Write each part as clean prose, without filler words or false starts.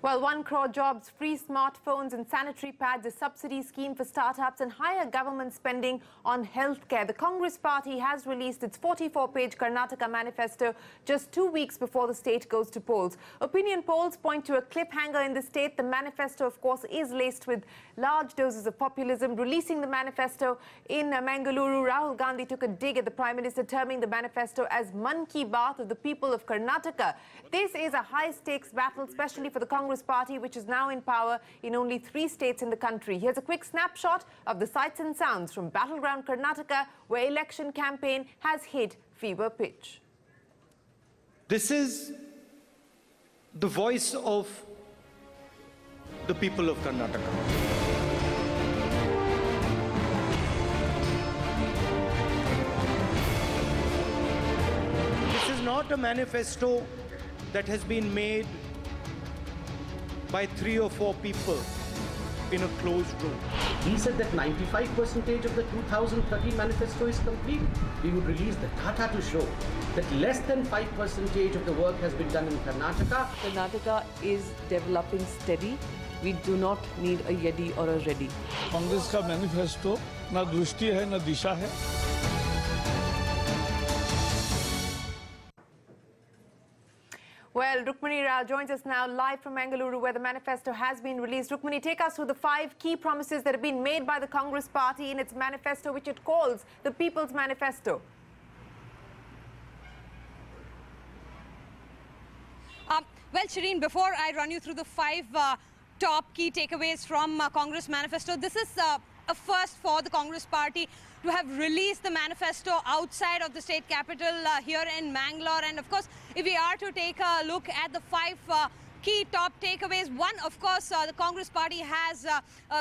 Well, 1 crore jobs, free smartphones and sanitary pads, a subsidy scheme for startups and higher government spending on healthcare. The Congress party has released its 44-page Karnataka manifesto just 2 weeks before the state goes to polls. Opinion polls point to a cliffhanger in the state. The manifesto, of course, is laced with large doses of populism. Releasing the manifesto in Mangaluru, Rahul Gandhi took a dig at the Prime Minister, terming the manifesto as Man Ki Baat of the people of Karnataka. This is a high-stakes battle, especially for the Congress party, which is now in power in only 3 states in the country. Here's a quick snapshot of the sights and sounds from battleground Karnataka, where election campaign has hit fever pitch. This is the voice of the people of Karnataka. This is not a manifesto that has been made by 3 or 4 people in a closed room. He said that 95% of the 2013 manifesto is complete. We would release the data to show that less than 5% of the work has been done in Karnataka. Karnataka is developing steady. We do not need a Yedi or a Reddy. Congress का manifesto ना दृष्टि है ना दिशा है. Well, Rukmini Rao joins us now live from Mangaluru, where the manifesto has been released. Rukmini, take us through the 5 key promises that have been made by the Congress party in its manifesto, which it calls the People's Manifesto. Well, Shereen, before I run you through the 5 top key takeaways from Congress manifesto, this is a first for the Congress party to have released the manifesto outside of the state capital here in Mangalore. And of course, if we are to take a look at the 5 key top takeaways, one, of course, the Congress party has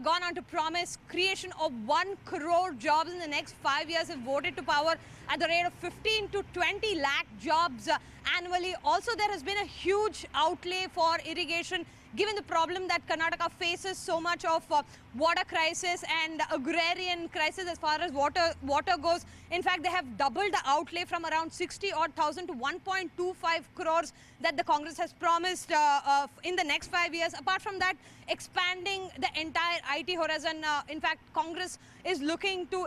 gone on to promise creation of 1 crore jobs in the next 5 years, if voted to power, at the rate of 15 to 20 lakh jobs annually. Also, there has been a huge outlay for irrigation, given the problem that Karnataka faces so much of water crisis and agrarian crisis as far as water goes. In fact, they have doubled the outlay from around 60,000 to 1.25 crores that the Congress has promised in the next 5 years. Apart from that, expanding the entire IT horizon. In fact, Congress is looking to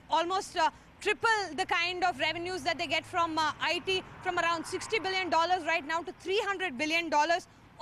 almost triple the kind of revenues that they get from IT, from around $60 billion right now to $300 billion.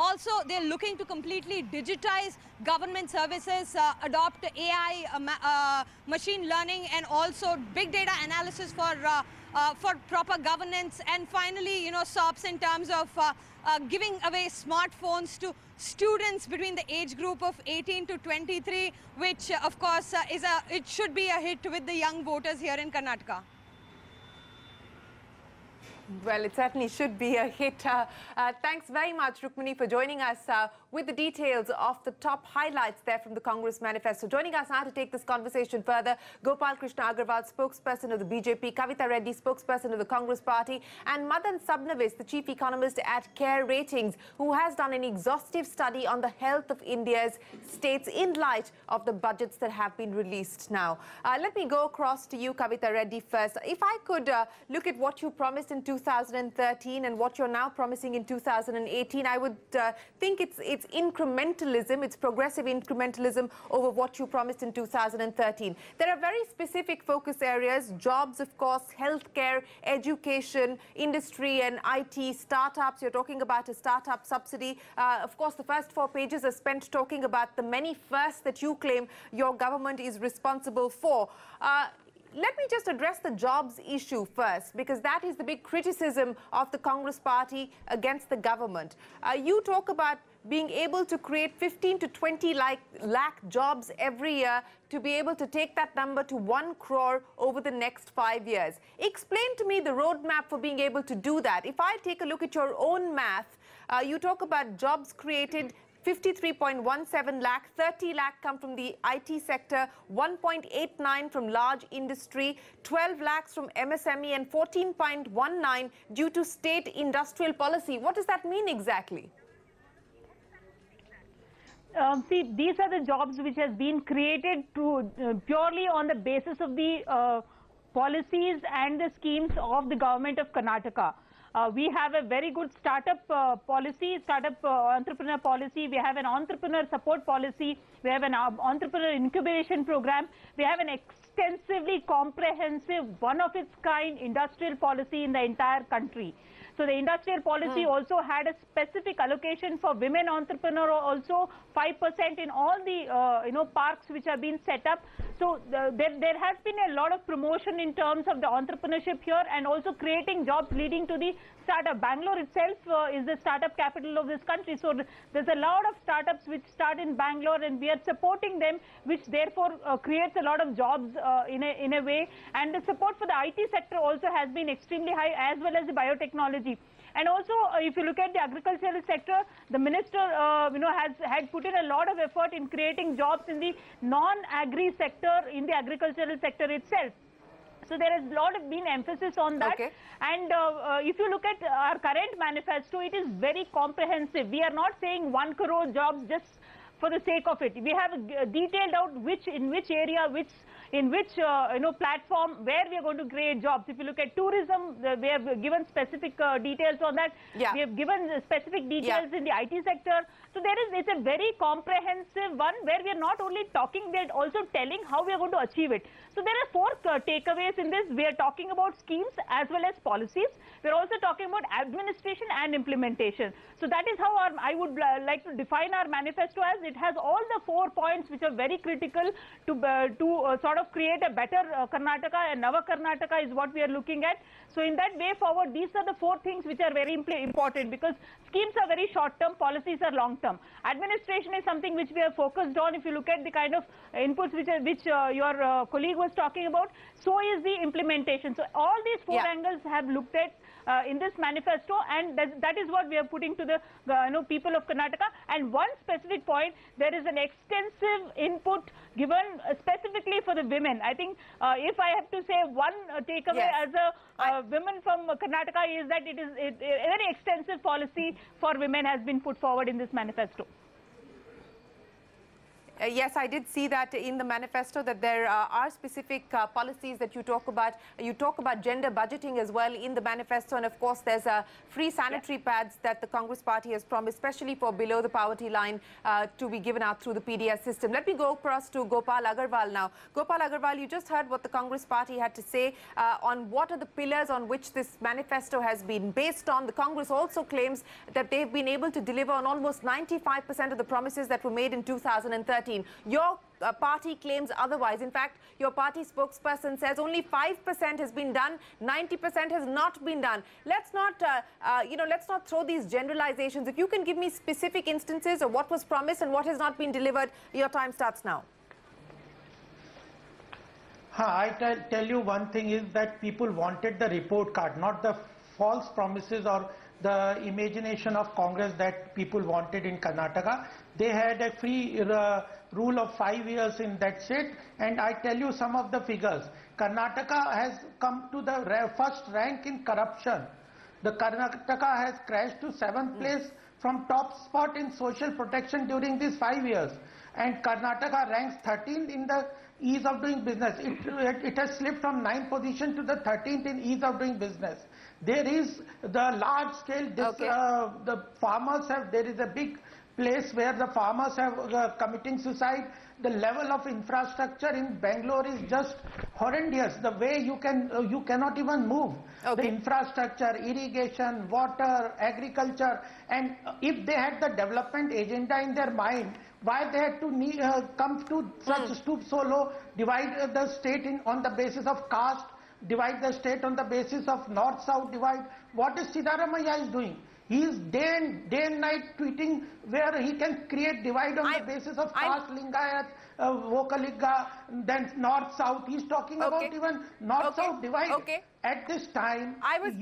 Also, they're looking to completely digitize government services, adopt AI, machine learning, and also big data analysis for proper governance. And finally, SOPs in terms of giving away smartphones to students between the age group of 18 to 23, which, of course, it should be a hit with the young voters here in Karnataka. Well, it certainly should be a hit. Thanks very much, Rukmini, for joining us with the details of the top highlights there from the Congress manifesto. Joining us now to take this conversation further, Gopal Krishna Agarwal, spokesperson of the BJP, Kavita Reddy, spokesperson of the Congress party, and Madan Sabnavis, the chief economist at Care Ratings, who has done an exhaustive study on the health of India's states in light of the budgets that have been released now. Let me go across to you, Kavita Reddy, first. If I could look at what you promised in 2013 and what you're now promising in 2018, I would think it's incrementalism, it's progressive incrementalism over what you promised in 2013. There are very specific focus areas: jobs, of course, healthcare, education, industry and IT, startups. You're talking about a startup subsidy. Of course, the first 4 pages are spent talking about the many firsts that you claim your government is responsible for. Let me just address the jobs issue first, because that is the big criticism of the Congress party against the government. You talk about being able to create 15 to 20 lakh jobs every year to be able to take that number to 1 crore over the next 5 years. Explain to me the roadmap for being able to do that. If I take a look at your own math, you talk about jobs created 53.17 lakh, 30 lakh come from the IT sector, 1.89 from large industry, 12 lakhs from MSME, and 14.19 due to state industrial policy. What does that mean exactly? See, these are the jobs which has been created purely on the basis of the policies and the schemes of the government of Karnataka. We have a very good startup policy, entrepreneur policy. We have an entrepreneur support policy. We have an entrepreneur incubation program. We have an extensively comprehensive, one of its kind industrial policy in the entire country. So the industrial policy also had a specific allocation for women entrepreneurs, also 5% in all the parks which have been set up. So there has been a lot of promotion in terms of the entrepreneurship here, and also creating jobs leading to the startup. Bangalore itself is the startup capital of this country. So there's a lot of startups which start in Bangalore, and we are supporting them, which therefore creates a lot of jobs in a way. And the support for the IT sector also has been extremely high, as well as the biotechnology. And also, if you look at the agricultural sector, the minister, had put in a lot of effort in creating jobs in the non-agri sector, in the agricultural sector itself. So there has been emphasis on that. Okay. And if you look at our current manifesto, it is very comprehensive. We are not saying 1 crore jobs just for the sake of it. We have detailed out in which area, in which platform, where we are going to create jobs. If you look at tourism, we have given specific details on that. Yeah. We have given specific details in the IT sector. So it's a very comprehensive one, where we are not only talking, we are also telling how we are going to achieve it. So there are 4 takeaways in this. We are talking about schemes as well as policies. We are also talking about administration and implementation. So that is how I would like to define our manifesto as. It has all the 4 points which are very critical to sort of create a better Karnataka, and Nava Karnataka is what we are looking at. So in that way forward, these are the 4 things which are very important, because schemes are very short-term, policies are long-term. Administration is something which we are focused on. If you look at the kind of inputs which your colleague was talking about, so is the implementation. So all these 4 angles have looked at in this manifesto, and that is what we are putting to the people of Karnataka. And one specific point, there is an extensive input given specifically for the women. I think if I have to say one takeaway as a woman from Karnataka, is that a very extensive policy for women has been put forward in this manifesto. Yes, I did see that in the manifesto, that there are specific policies that you talk about. You talk about gender budgeting as well in the manifesto, and of course there's free sanitary pads that the Congress party has promised, especially for below the poverty line, to be given out through the PDS system. Let me go across to Gopal Agarwal now. Gopal Agarwal, you just heard what the Congress party had to say on what are the pillars on which this manifesto has been based on. The Congress also claims that they've been able to deliver on almost 95% of the promises that were made in 2013. Your party claims otherwise. In fact, your party spokesperson says only 5% has been done, 90% has not been done. Let's not, let's not throw these generalizations. If you can give me specific instances of what was promised and what has not been delivered, your time starts now. I tell you one thing is that people wanted the report card, not the false promises or the imagination of Congress that people wanted in Karnataka. They had a free rule of 5 years in that state, and I tell you some of the figures. Karnataka has come to the first rank in corruption. The Karnataka has crashed to 7th place from top spot in social protection during these 5 years, and Karnataka ranks 13th in the ease of doing business. It has slipped from 9th position to the 13th in ease of doing business. There is the large scale, the farmers have, there is a big place where the farmers have committing suicide. The level of infrastructure in Bangalore is just horrendous. The way you cannot even move. The infrastructure, irrigation, water, agriculture, and if they had the development agenda in their mind, why they had to come to such stoop so low, divide the state on the basis of caste, divide the state on the basis of north-south divide. What is Siddaramaiah is doing? He is day and night tweeting where he can create divide on the basis of caste, Lingayat, Vokaligga, then north-south. He is talking about even north-south divide. At this time, I was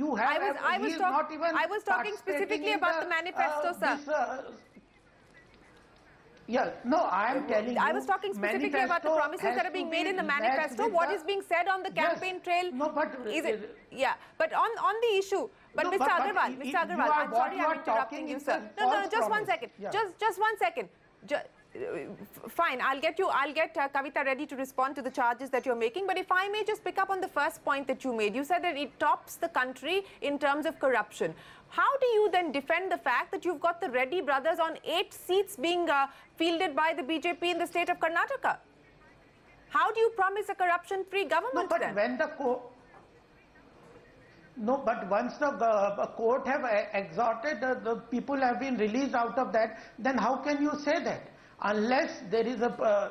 talking specifically about the manifesto, sir. Yeah, no, I am telling you. I was talking specifically about the promises that are being made in the manifesto. What is being said on the campaign trail? No, but is it? Yeah, but on the issue. But Mr. Agarwal, I'm sorry I'm interrupting you, sir. No, just 1 second. Just 1 second. Fine, I'll get Kavita ready to respond to the charges that you're making. But if I may just pick up on the first point that you made, you said that it tops the country in terms of corruption. How do you then defend the fact that you've got the Reddy brothers on 8 seats being fielded by the BJP in the state of Karnataka? How do you promise a corruption-free government but then? When the No, but once the court have exhorted, the people have been released out of that, then how can you say that? Unless there is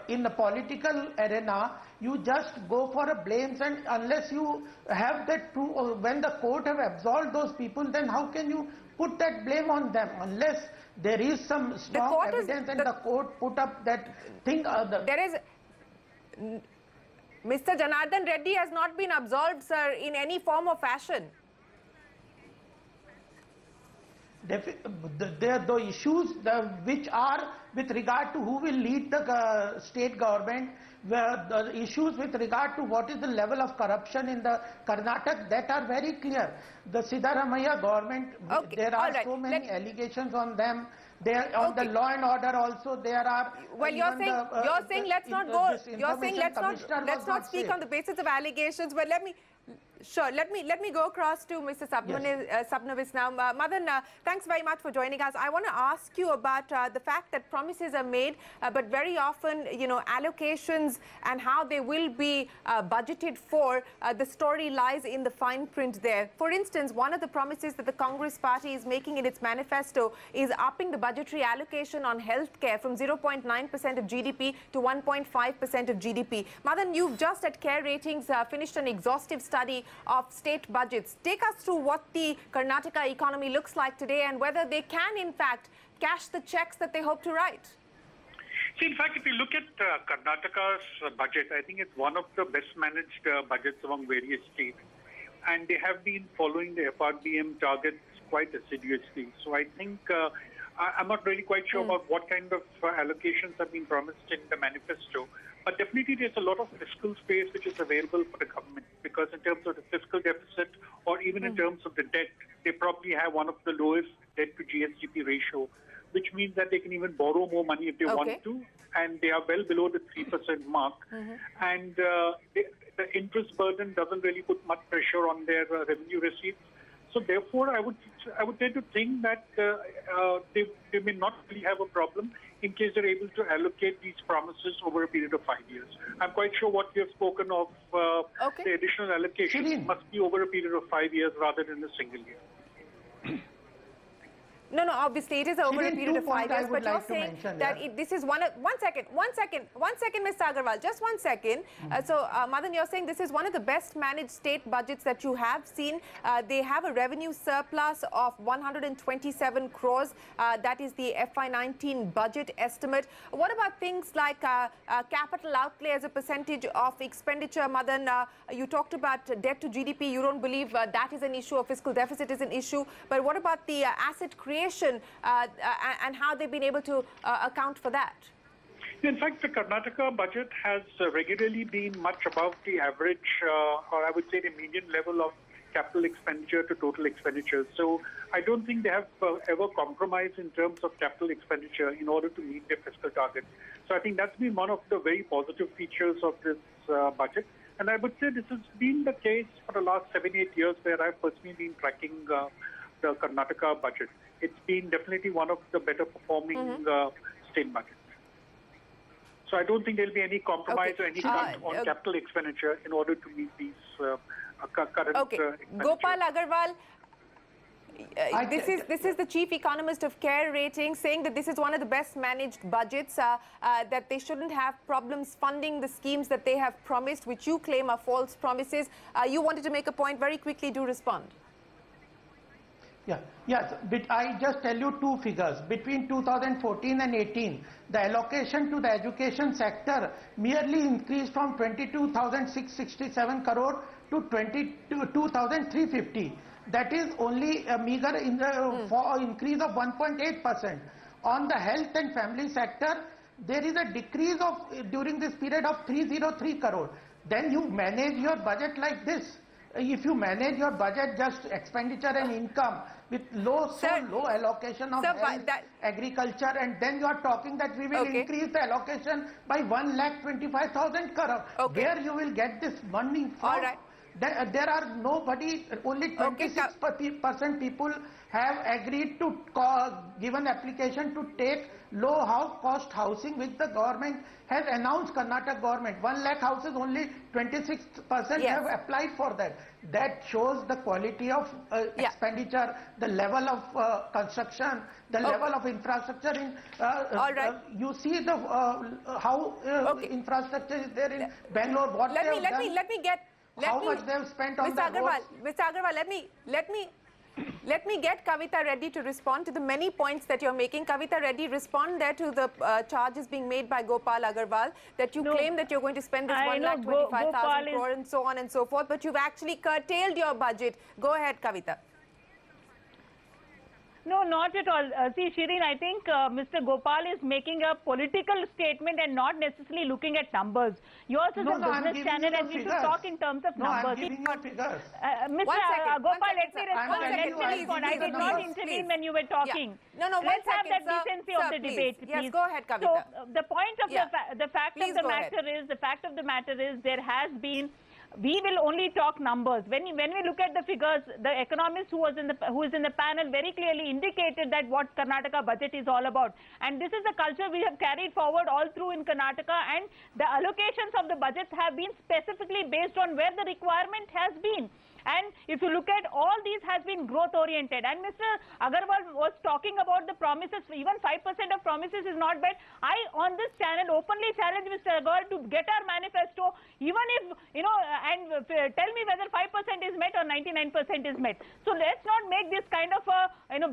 in the political arena, you just go for a blames, and unless you have that proof, when the court have absolved those people, then how can you put that blame on them? Unless there is some strong evidence and the court put up that thing. There is... Mr. Janardhan Reddy has not been absolved, sir, in any form or fashion. The issues which are with regard to who will lead the state government, the issues with regard to what is the level of corruption in the Karnataka, that are very clear. The Siddaramaiah government, there are so many allegations on them. On the law and order also there are. Well, you're saying let's not go. You're saying let's not speak on the basis of allegations. But let me go across to Mr. Sabnavis now. Madan, thanks very much for joining us. I want to ask you about the fact that promises are made, but very often, you know, allocations and how they will be budgeted for. The story lies in the fine print there. For instance, one of the promises that the Congress party is making in its manifesto is upping the budgetary allocation on healthcare from 0.9% of GDP to 1.5% of GDP. Madan, you've just at Care Ratings finished an exhaustive study of state budgets. Take us through what the Karnataka economy looks like today and whether they can, in fact, cash the checks that they hope to write. See, in fact, if you look at Karnataka's budget, I think it's one of the best managed budgets among various states. And they have been following the FRBM targets quite assiduously. So I think I'm not really quite sure about what kind of allocations have been promised in the manifesto. But definitely there's a lot of fiscal space which is available for the government, because in terms of the fiscal deficit or even in terms of the debt, they probably have one of the lowest debt to GSDP ratio, which means that they can even borrow more money if they want to, and they are well below the 3% mark. And the interest burden doesn't really put much pressure on their revenue receipts. So therefore, I would tend to think that they may not really have a problem in case they're able to allocate these promises over a period of 5 years. I'm quite sure what you have spoken of, the additional allocation must be over a period of 5 years rather than a single year. No, obviously it is over a period of 5 years, but you're saying that this is one second, Mr. Agarwal, just 1 second. So, Madan, you're saying this is one of the best managed state budgets that you have seen. They have a revenue surplus of 127 crores. That is the FY19 budget estimate. What about things like capital outlay as a percentage of expenditure, Madan? You talked about debt to GDP. You don't believe that is an issue, or fiscal deficit is an issue. But what about the asset creation and how they've been able to account for that? In fact, the Karnataka budget has regularly been much above the average, or I would say the median level of capital expenditure to total expenditure. So I don't think they have ever compromised in terms of capital expenditure in order to meet their fiscal targets. So I think that's been one of the very positive features of this budget. And I would say this has been the case for the last 7-8 years, where I've personally been tracking the Karnataka budget. It's been definitely one of the better performing state budgets. So I don't think there'll be any compromise or any cut on capital expenditure in order to meet these current Gopal Agarwal, this is the chief economist of Care Ratings saying that this is one of the best managed budgets, that they shouldn't have problems funding the schemes that they have promised, which you claim are false promises. You wanted to make a point. Very quickly, do respond. Yes, but I just tell you two figures. Between 2014 and 18, the allocation to the education sector merely increased from 22,667 crore to 22,350. That is only a meager increase of 1.8%. On the health and family sector, there is a decrease of during this period of 303 crore. Then you manage your budget like this. if you manage your budget just expenditure and income with low allocation of health, agriculture, and then you are talking that we will increase the allocation by 1,25,000 crore. Where you will get this money from? All right. There are nobody, only 26% people have agreed to give an application to take low cost housing, which the government has announced. Karnataka government 1 lakh houses, only 26% have applied for that. That shows the quality of expenditure, the level of construction, the level of infrastructure in you see the how infrastructure is there in Bangalore. What how much they have spent on that. Mr. Agarwal, let me get Kavita Reddy to respond to the many points that you're making. Kavita Reddy, respond there to the charges being made by Gopal Agarwal that you claim that you're going to spend this 1,25,000 crore and so on and so forth, but you've actually curtailed your budget. Go ahead, Kavita. No, not at all. See, Shereen, I think Mr. Gopal is making a political statement and not necessarily looking at numbers. Yours is a business channel and we should talk in terms of numbers. I'm giving you figures. Mr. Gopal, let me respond. I did not intervene when you were talking. No, let's have that decency of the debate, please. Yes, go ahead, Kavita. So, the point of the fact of the matter is there has been. We will only talk numbers. When we look at the figures, the economist who is in the panel very clearly indicated that what Karnataka budget is all about. And this is the culture we have carried forward all through in Karnataka, and the allocations of the budgets have been specifically based on where the requirement has been. And if you look at all these has been growth oriented. And Mr. Agarwal was talking about the promises. Even 5% of promises is not bad. I, on this channel, openly challenge Mr. Agarwal to get our manifesto, even if, and tell me whether 5% is met or 99% is met. So let's not make this kind of,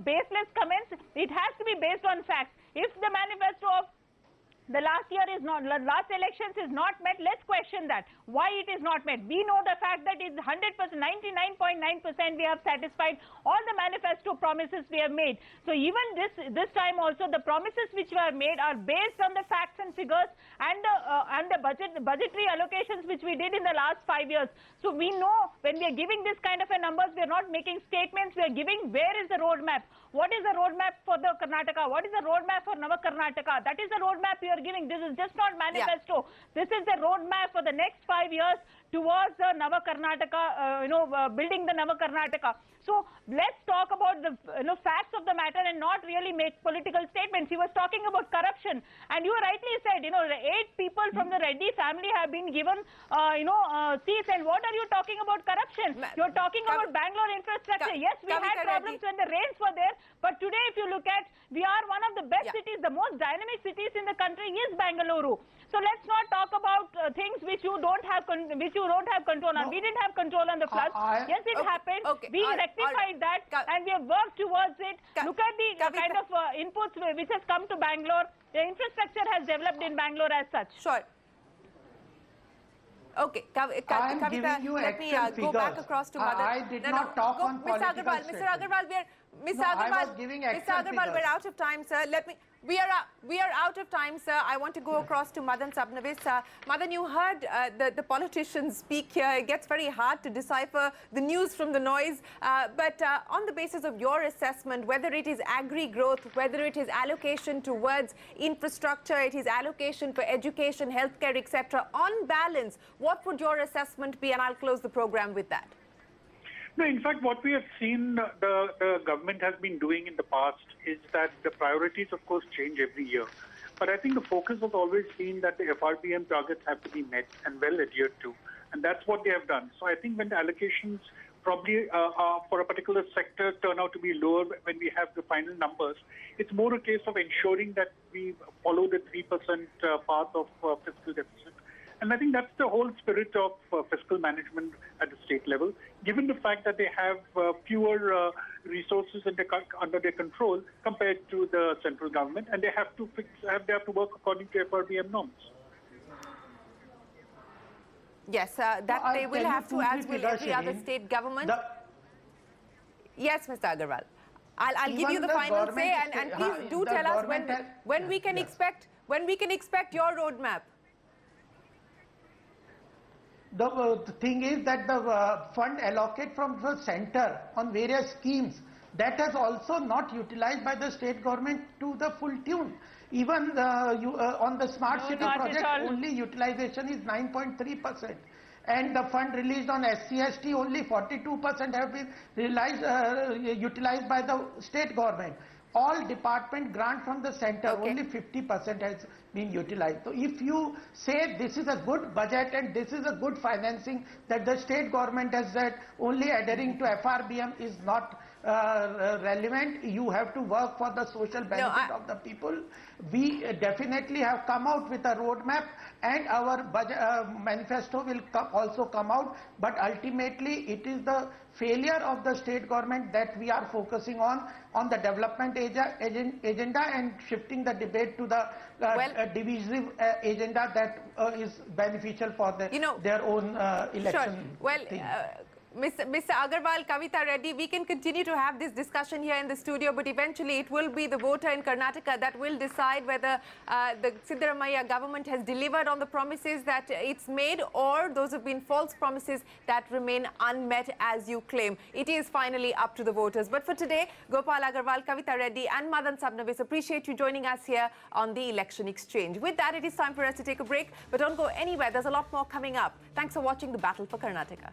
baseless comments. It has to be based on facts. If the manifesto of the last elections is not met, let's question that. Why it is not met? We know the fact that it's 100%, 99.9% we have satisfied all the manifesto promises we have made. So even this time also, the promises which we have made are based on the facts and figures and the budgetary allocations which we did in the last 5 years. So we know when we are giving this kind of a numbers, we are not making statements. We are giving where is the roadmap. What is the roadmap for the Karnataka? What is the roadmap for Nava Karnataka? That is the roadmap we are giving. This is just not manifesto. This is the roadmap for the next 5 years towards the Nava Karnataka, building the Nava Karnataka. So let's talk about the facts of the matter and not really make political statements. He was talking about corruption, and you rightly said, 8 people from the Reddy family have been given, seats. And what are you talking about corruption? You're talking about Bangalore infrastructure. Yes, we had problems when the rains were there, but today, if you look at, we are one of the best cities, the most dynamic cities in the country is Bangalore. So let's not talk about things which you don't have control on. We didn't have control on the floods. Yes, it happened. We rectified that, and we have worked towards it. Look at the kind of inputs which has come to Bangalore. The infrastructure has developed in Bangalore as such. Sure. Okay, Kavita, let me go back across to Madan. I did not talk on political Mr. Agarwal, we're out of time, sir. We are out of time, sir. I want to go across to Madan Sabnavis. Madan, you heard the politicians speak here. It gets very hard to decipher the news from the noise. But on the basis of your assessment, whether it is agri-growth, whether it is allocation towards infrastructure, it is allocation for education, healthcare, etc., on balance, what would your assessment be? And I'll close the program with that. No, in fact, what we have seen the government has been doing in the past is that the priorities, of course, change every year. But I think the focus has always been that the FRBM targets have to be met and well adhered to. And that's what they have done. So I think when the allocations probably for a particular sector turn out to be lower when we have the final numbers, it's more a case of ensuring that we follow the 3% path of fiscal deficit. And I think that's the whole spirit of fiscal management at the state level, given the fact that they have fewer resources under their control compared to the central government, and they have to work according to FRBM norms. Yes, they will have to, as will every other state government. Yes, Mr. Agarwal. I'll give you the final say, and please do tell us when we can expect your roadmap. the thing is that the fund allocated from the center on various schemes, that has also not utilized by the state government to the full tune. Even on the smart city project, only utilization is 9.3%. And the fund released on SC/ST, only 42% have been utilized by the state government. All department grant from the center, only 50% has been utilized. So if you say this is a good budget and this is a good financing that the state government has said, only adhering to FRBM is not relevant. You have to work for the social benefit of the people. We definitely have come out with a roadmap, and our budget manifesto will also come out, but ultimately it is the failure of the state government that we are focusing on the development agenda and shifting the debate to the divisive agenda that is beneficial for their own election. Sure. Well, Mr. Agarwal, Kavita Reddy, we can continue to have this discussion here in the studio, but eventually it will be the voter in Karnataka that will decide whether the Siddaramaiah government has delivered on the promises that it's made, or those have been false promises that remain unmet as you claim. It is finally up to the voters. But for today, Gopal Agarwal, Kavita Reddy and Madan Sabnavis, appreciate you joining us here on the Election Exchange. With that, it is time for us to take a break, but don't go anywhere. There's a lot more coming up. Thanks for watching The Battle for Karnataka.